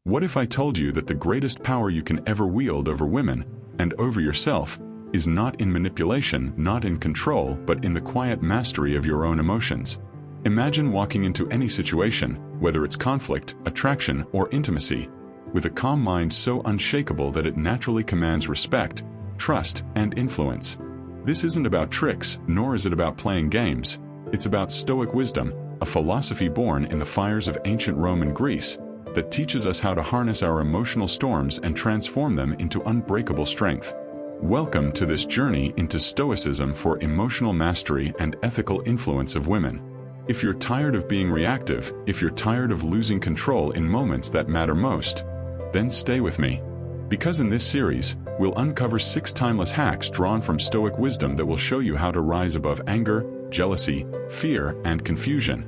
What if I told you that the greatest power you can ever wield over women, and over yourself, is not in manipulation, not in control, but in the quiet mastery of your own emotions? Imagine walking into any situation, whether it's conflict, attraction, or intimacy, with a calm mind so unshakable that it naturally commands respect, trust, and influence. This isn't about tricks, nor is it about playing games. It's about Stoic wisdom, a philosophy born in the fires of ancient Rome and Greece, that teaches us how to harness our emotional storms and transform them into unbreakable strength. Welcome to this journey into Stoicism for emotional mastery and ethical influence of women. If you're tired of being reactive, if you're tired of losing control in moments that matter most, then stay with me. Because in this series, we'll uncover 6 timeless hacks drawn from Stoic wisdom that will show you how to rise above anger, jealousy, fear, and confusion,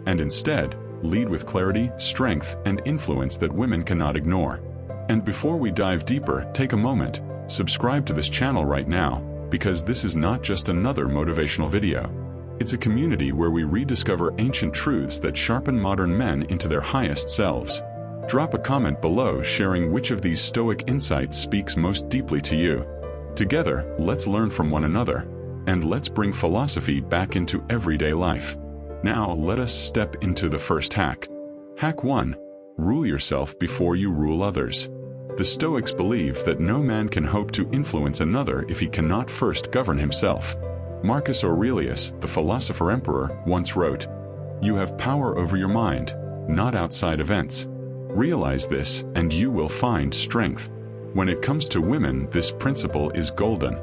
and instead, lead with clarity, strength, and influence that women cannot ignore. And before we dive deeper, take a moment, subscribe to this channel right now, because this is not just another motivational video. It's a community where we rediscover ancient truths that sharpen modern men into their highest selves. Drop a comment below sharing which of these Stoic insights speaks most deeply to you. Together, let's learn from one another, and let's bring philosophy back into everyday life. Now, let us step into the first hack. Hack 1. Rule yourself before you rule others. The Stoics believe that no man can hope to influence another if he cannot first govern himself. Marcus Aurelius, the philosopher emperor, once wrote, "You have power over your mind, not outside events. Realize this, and you will find strength." When it comes to women, this principle is golden.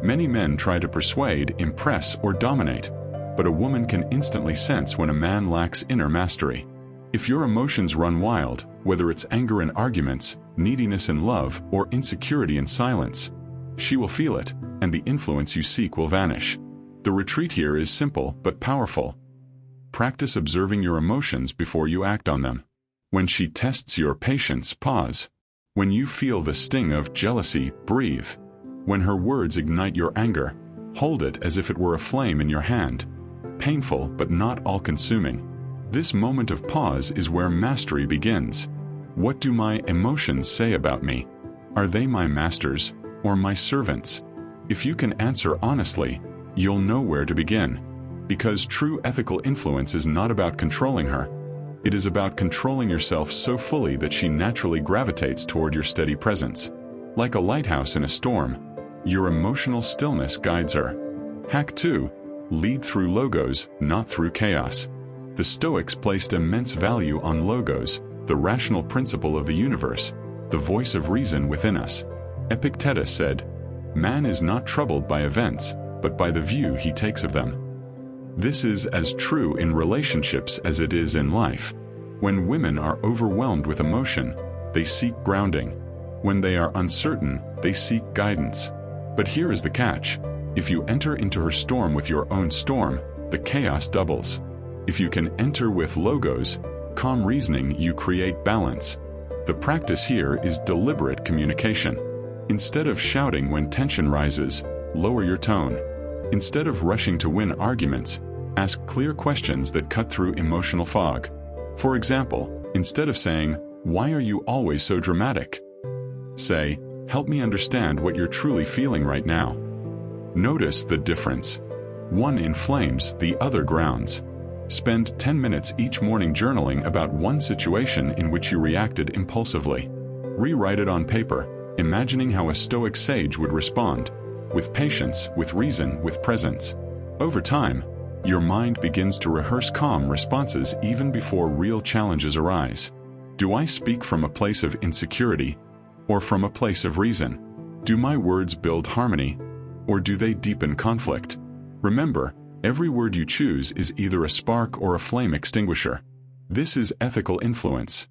Many men try to persuade, impress, or dominate, but a woman can instantly sense when a man lacks inner mastery. If your emotions run wild, whether it's anger in arguments, neediness in love, or insecurity in silence, she will feel it, and the influence you seek will vanish. The retreat here is simple but powerful. Practice observing your emotions before you act on them. When she tests your patience, pause. When you feel the sting of jealousy, breathe. When her words ignite your anger, hold it as if it were a flame in your hand. Painful but not all-consuming. This moment of pause is where mastery begins. What do my emotions say about me? Are they my masters, or my servants? If you can answer honestly, you'll know where to begin. Because true ethical influence is not about controlling her. It is about controlling yourself so fully that she naturally gravitates toward your steady presence. Like a lighthouse in a storm, your emotional stillness guides her. Hack 2. Lead through logos, not through chaos. The Stoics placed immense value on logos, the rational principle of the universe, the voice of reason within us. Epictetus said, "Man is not troubled by events, but by the view he takes of them." This is as true in relationships as it is in life. When women are overwhelmed with emotion, they seek grounding. When they are uncertain, they seek guidance. But here is the catch. If you enter into her storm with your own storm, the chaos doubles. If you can enter with logos, calm reasoning, you create balance. The practice here is deliberate communication. Instead of shouting when tension rises, lower your tone. Instead of rushing to win arguments, ask clear questions that cut through emotional fog. For example, instead of saying, "Why are you always so dramatic?" say, "Help me understand what you're truly feeling right now." Notice the difference. One inflames, the other grounds. Spend 10 minutes each morning journaling about one situation in which you reacted impulsively. Rewrite it on paper, imagining how a Stoic sage would respond, with patience, with reason, with presence. Over time, your mind begins to rehearse calm responses even before real challenges arise. Do I speak from a place of insecurity, or from a place of reason? Do my words build harmony, or do they deepen conflict? Remember, every word you choose is either a spark or a flame extinguisher. This is ethical influence.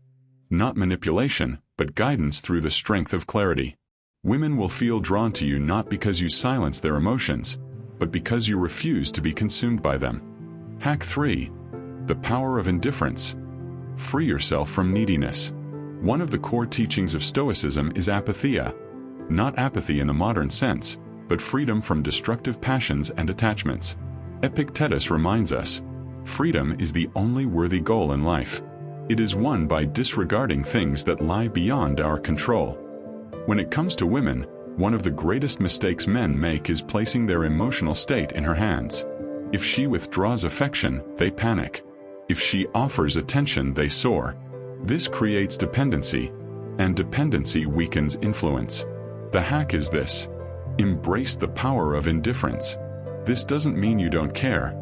Not manipulation, but guidance through the strength of clarity. Women will feel drawn to you not because you silence their emotions, but because you refuse to be consumed by them. Hack 3. The power of indifference. Free yourself from neediness. One of the core teachings of Stoicism is apatheia. Not apathy in the modern sense, but freedom from destructive passions and attachments. Epictetus reminds us, freedom is the only worthy goal in life. It is won by disregarding things that lie beyond our control. When it comes to women, one of the greatest mistakes men make is placing their emotional state in her hands. If she withdraws affection, they panic. If she offers attention, they soar. This creates dependency, and dependency weakens influence. The hack is this: embrace the power of indifference. This doesn't mean you don't care.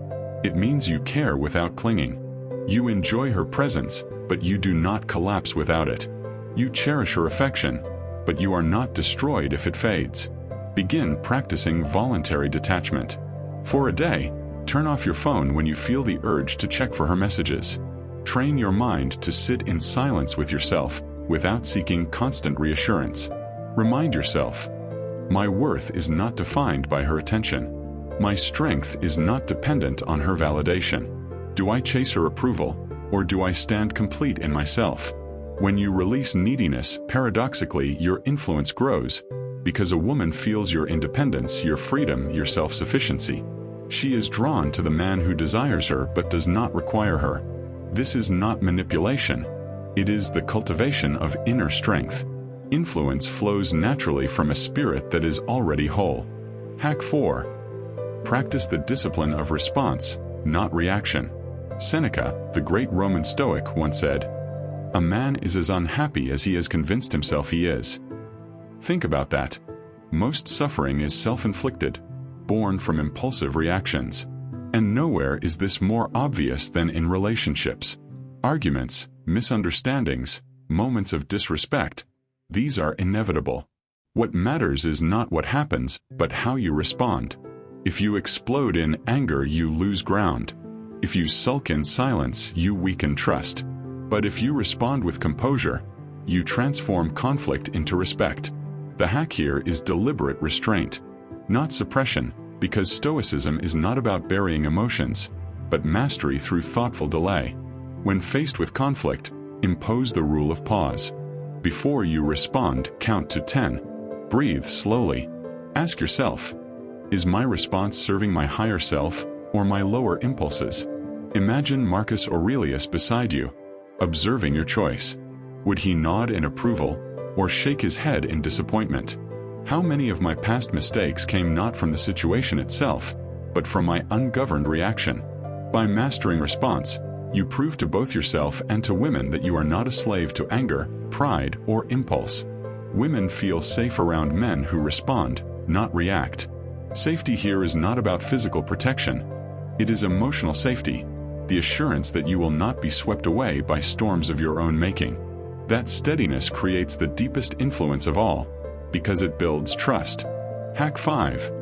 It means you care without clinging. You enjoy her presence, but you do not collapse without it. You cherish her affection, but you are not destroyed if it fades. Begin practicing voluntary detachment. For a day, turn off your phone when you feel the urge to check for her messages. Train your mind to sit in silence with yourself, without seeking constant reassurance. Remind yourself, my worth is not defined by her attention. My strength is not dependent on her validation. Do I chase her approval, or do I stand complete in myself? When you release neediness, paradoxically, your influence grows, because a woman feels your independence, your freedom, your self-sufficiency. She is drawn to the man who desires her but does not require her. This is not manipulation. It is the cultivation of inner strength. Influence flows naturally from a spirit that is already whole. Hack 4. Practice the discipline of response, not reaction. Seneca, the great Roman Stoic, once said, "A man is as unhappy as he has convinced himself he is." Think about that. Most suffering is self-inflicted, born from impulsive reactions. And nowhere is this more obvious than in relationships. Arguments, misunderstandings, moments of disrespect, these are inevitable. What matters is not what happens, but how you respond. If you explode in anger, you lose ground. If you sulk in silence, you weaken trust. But if you respond with composure, you transform conflict into respect. The hack here is deliberate restraint, not suppression, because Stoicism is not about burying emotions, but mastery through thoughtful delay. When faced with conflict, impose the rule of pause. Before you respond, count to 10. Breathe slowly. Ask yourself, is my response serving my higher self or my lower impulses? Imagine Marcus Aurelius beside you, observing your choice. Would he nod in approval or shake his head in disappointment? How many of my past mistakes came not from the situation itself, but from my ungoverned reaction? By mastering response, you prove to both yourself and to women that you are not a slave to anger, pride, or impulse. Women feel safe around men who respond, not react. Safety here is not about physical protection. It is emotional safety, the assurance that you will not be swept away by storms of your own making. That steadiness creates the deepest influence of all, because it builds trust. Hack 5.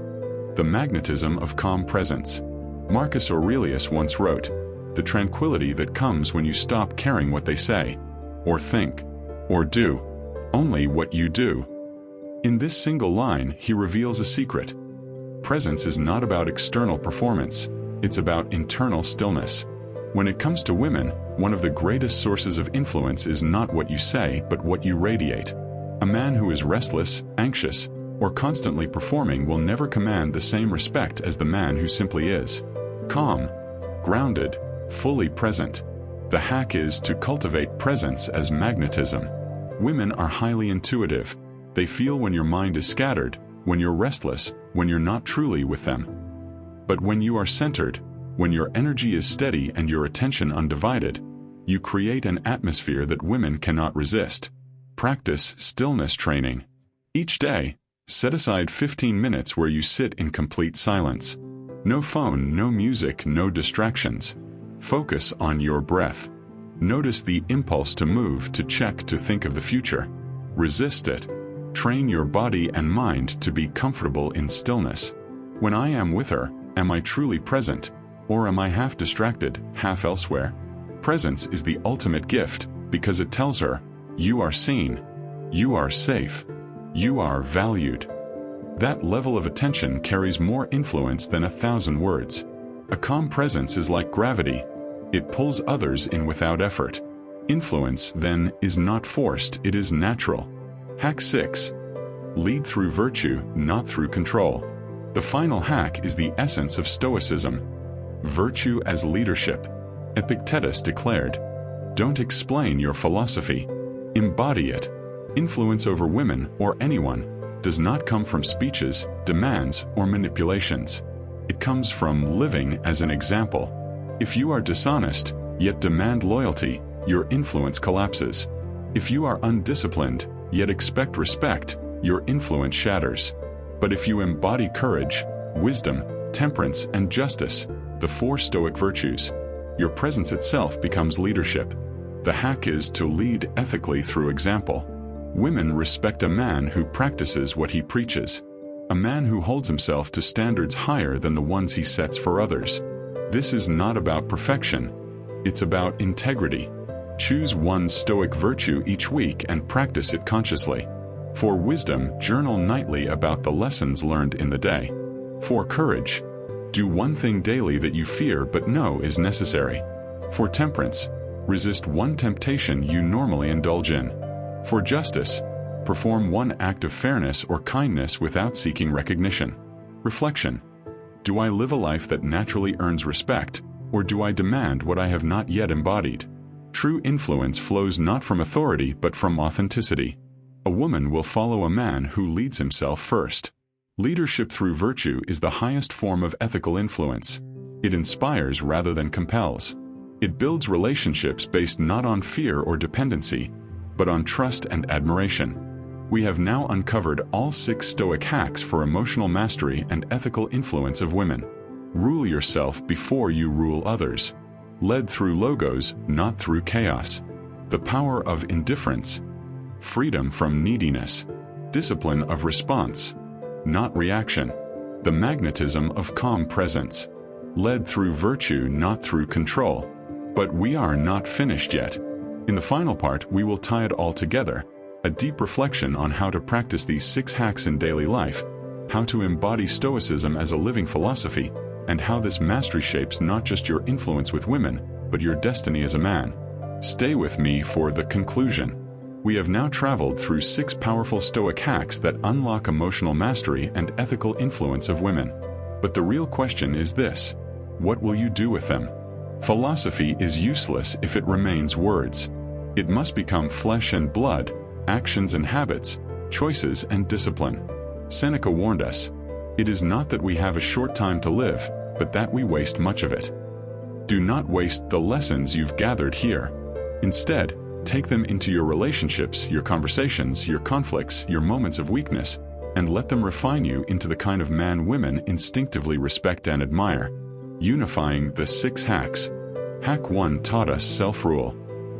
The magnetism of calm presence. Marcus Aurelius once wrote, "The tranquility that comes when you stop caring what they say, or think, or do, only what you do." In this single line, he reveals a secret. Presence is not about external performance, it's about internal stillness. When it comes to women, one of the greatest sources of influence is not what you say, but what you radiate. A man who is restless, anxious, or constantly performing will never command the same respect as the man who simply is calm, grounded, fully present. The hack is to cultivate presence as magnetism. Women are highly intuitive. They feel when your mind is scattered, when you're restless, when you're not truly with them. But when you are centered, when your energy is steady and your attention undivided, you create an atmosphere that women cannot resist. Practice stillness training. Each day, set aside 15 minutes where you sit in complete silence. No phone, no music, no distractions. Focus on your breath. Notice the impulse to move, to check, to think of the future. Resist it. Train your body and mind to be comfortable in stillness. When I am with her, am I truly present, or am I half distracted, half elsewhere? Presence is the ultimate gift, because it tells her, you are seen, you are safe, you are valued. That level of attention carries more influence than 1,000 words. A calm presence is like gravity. It pulls others in without effort. Influence, then, is not forced, it is natural. Hack 6. Lead through virtue, not through control. The final hack is the essence of Stoicism. Virtue as leadership. Epictetus declared, Don't explain your philosophy. Embody it. Influence over women or anyone does not come from speeches, demands, or manipulations. It comes from living as an example. If you are dishonest, yet demand loyalty, your influence collapses. If you are undisciplined, yet expect respect, your influence shatters. But if you embody courage, wisdom, temperance, and justice, the 4 Stoic virtues, your presence itself becomes leadership. The hack is to lead ethically through example. Women respect a man who practices what he preaches, a man who holds himself to standards higher than the ones he sets for others. This is not about perfection, it's about integrity. Choose one Stoic virtue each week and practice it consciously. For wisdom, journal nightly about the lessons learned in the day. For courage, do one thing daily that you fear but know is necessary. For temperance, resist one temptation you normally indulge in. For justice, perform one act of fairness or kindness without seeking recognition. Reflection, do I live a life that naturally earns respect, or do I demand what I have not yet embodied? True influence flows not from authority but from authenticity. A woman will follow a man who leads himself first. Leadership through virtue is the highest form of ethical influence. It inspires rather than compels. It builds relationships based not on fear or dependency, but on trust and admiration. We have now uncovered all 6 Stoic hacks for emotional mastery and ethical influence of women. Rule yourself before you rule others. Led through logos, not through chaos. The power of indifference. Freedom from neediness. Discipline of response, not reaction. The magnetism of calm presence. Led through virtue, not through control. But we are not finished yet. In the final part, we will tie it all together, a deep reflection on how to practice these 6 hacks in daily life, how to embody Stoicism as a living philosophy, and how this mastery shapes not just your influence with women, but your destiny as a man. Stay with me for the conclusion. We have now traveled through 6 powerful Stoic hacks that unlock emotional mastery and ethical influence of women. But the real question is this: what will you do with them? Philosophy is useless if it remains words. It must become flesh and blood, actions and habits, choices and discipline. Seneca warned us, "It is not that we have a short time to live, but that we waste much of it." Do not waste the lessons you've gathered here. Instead, take them into your relationships, your conversations, your conflicts, your moments of weakness, and let them refine you into the kind of man women instinctively respect and admire. Unifying the 6 hacks. Hack 1 taught us self-rule.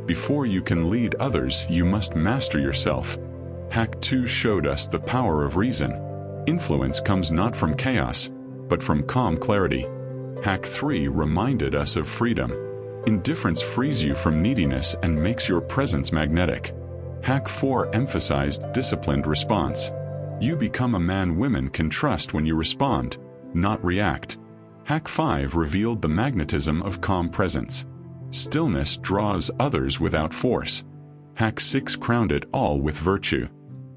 Before you can lead others, you must master yourself. Hack 2 showed us the power of reason. Influence comes not from chaos, but from calm clarity. Hack 3 reminded us of freedom. Indifference frees you from neediness and makes your presence magnetic. Hack 4 emphasized disciplined response. You become a man women can trust when you respond, not react. Hack 5 revealed the magnetism of calm presence. Stillness draws others without force. Hack 6 crowned it all with virtue.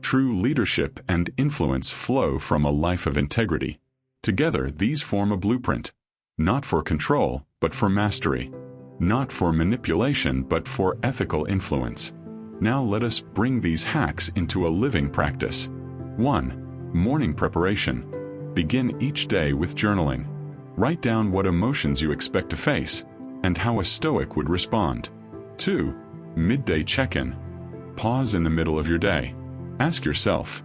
True leadership and influence flow from a life of integrity. Together, these form a blueprint, not for control, but for mastery. Not for manipulation, but for ethical influence. Now let us bring these hacks into a living practice. 1. Morning preparation. Begin each day with journaling. Write down what emotions you expect to face, and how a Stoic would respond. 2. Midday check-in. Pause in the middle of your day. Ask yourself,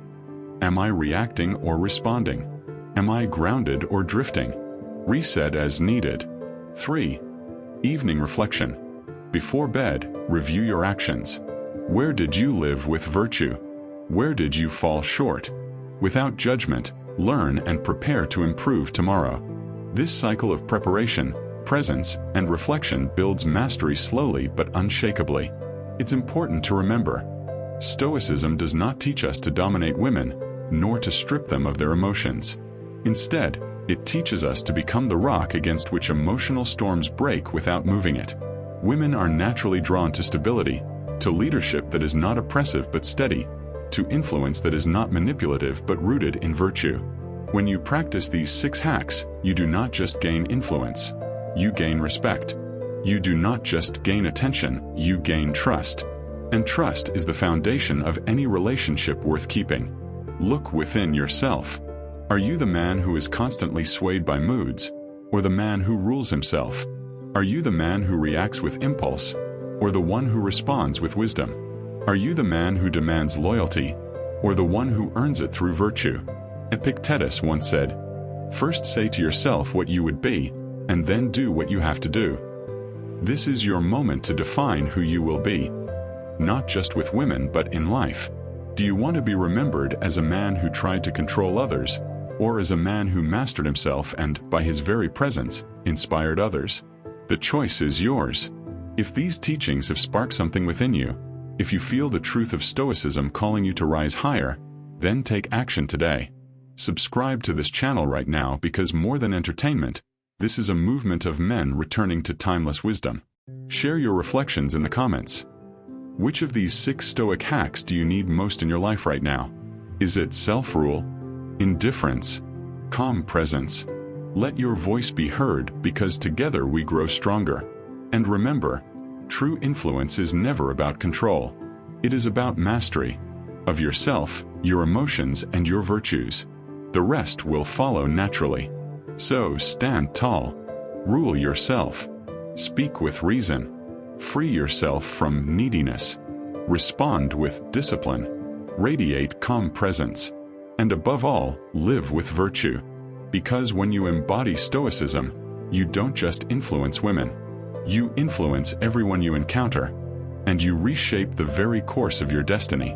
am I reacting or responding? Am I grounded or drifting? Reset as needed. 3. Evening reflection. Before bed, review your actions. Where did you live with virtue? Where did you fall short? Without judgment, learn and prepare to improve tomorrow. This cycle of preparation, presence, and reflection builds mastery slowly but unshakably. It's important to remember, Stoicism does not teach us to dominate women, nor to strip them of their emotions. Instead, it teaches us to become the rock against which emotional storms break without moving it. Women are naturally drawn to stability, to leadership that is not oppressive but steady, to influence that is not manipulative but rooted in virtue. When you practice these 6 hacks, you do not just gain influence, you gain respect. You do not just gain attention, you gain trust. And trust is the foundation of any relationship worth keeping. Look within yourself. Are you the man who is constantly swayed by moods, or the man who rules himself? Are you the man who reacts with impulse, or the one who responds with wisdom? Are you the man who demands loyalty, or the one who earns it through virtue? Epictetus once said, "First say to yourself what you would be, and then do what you have to do." This is your moment to define who you will be. Not just with women, but in life. Do you want to be remembered as a man who tried to control others, or as a man who mastered himself and, by his very presence, inspired others? The choice is yours. If these teachings have sparked something within you, if you feel the truth of Stoicism calling you to rise higher, then take action today. Subscribe to this channel right now, because more than entertainment, this is a movement of men returning to timeless wisdom. Share your reflections in the comments. Which of these 6 Stoic hacks do you need most in your life right now? Is it self-rule, indifference, calm presence? Let your voice be heard, because together we grow stronger. And remember, true influence is never about control. It is about mastery of yourself, your emotions, and your virtues. The rest will follow naturally. So stand tall, rule yourself, speak with reason, free yourself from neediness, respond with discipline, radiate calm presence, and above all, live with virtue. Because when you embody Stoicism, you don't just influence women. You influence everyone you encounter, and you reshape the very course of your destiny.